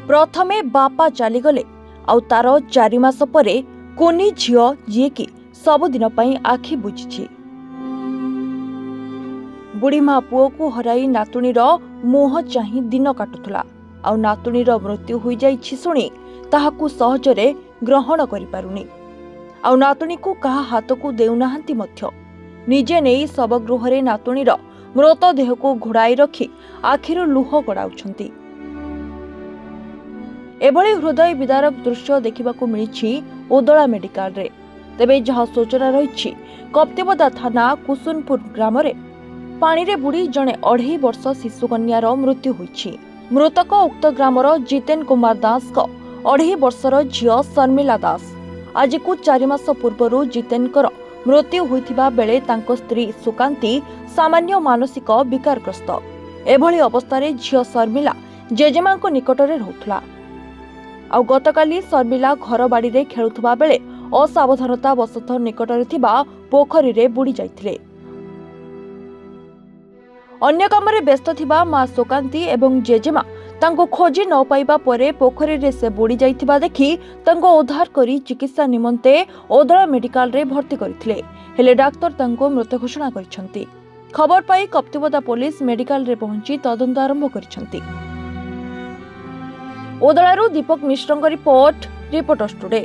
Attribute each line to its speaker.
Speaker 1: प्रथमे बापा चलीगले आउ तार 4 मास परे कोनी झियो जी कि सबुदिन पई आखि बुझिछि। बुढ़ीमा पुओ को हराई नातुणीर मुह चाही दिन काटुथला आउ नातुणीर मृत्यु होई जाइछि सुनी ताहाकू सहजरे ग्रहण करि पारुनी आउ नातुणी को कहा हाथ को देउनाहांती मध्य निजे नेई सबगृहरे नातुणीर मृतदेह को घोड़ाई रखी आखिर लुह गड़ाउछंती। एभली हृदय विदारक दृश्य देखिबाकू मिलिछि ओदला मेडिकल रे। तेबे जहा सूचना रहिछि कप्तिबदा थाना कुसुनपुर ग्राम रे पानी रे बुड़ी जणे 2.5 वर्ष शिशु कन्यार मृत्यु होइछि। मृतक उक्त ग्रामर जितेन कुमार दास को 2.5 वर्षर झियो शर्मिला दास। आज को 4 मास पूर्वरु जितेनकर मृत्यु होइथिबा बेले तांको स्त्री सुकांती सामान्य मानसिक विकारग्रस्त। एभली अवस्था झियो शर्मिला जेजेमांको निकटरे रहुथला आउ गतकाली शर्मिला घर बाड़ी रे खेलुथबा बेले असावधानता वशत निकटरे थिबा पोखरी रे बुड़ी जाइथिले। अन्य कामरे व्यस्त थिबा मां सुकांती एवं जेजेमा तांको खोजी न पाइबा परे पोखरी रे से बुड़ी जाइथिबा देखि तांको उद्धार करी चिकित्सा निमंते ओदला मेडिकल रे भर्ती करथिले। हेले डाक्टर तांको मृत घोषणा करिसंती। खबर पाई कप्तिबदा पुलिस मेडिकल रे पहुंची तदंत आरंभ करिसंती। ओदलारू दीपक मिश्रଙ୍କ रिपोर्ट रिपोर्टर्स टुडे।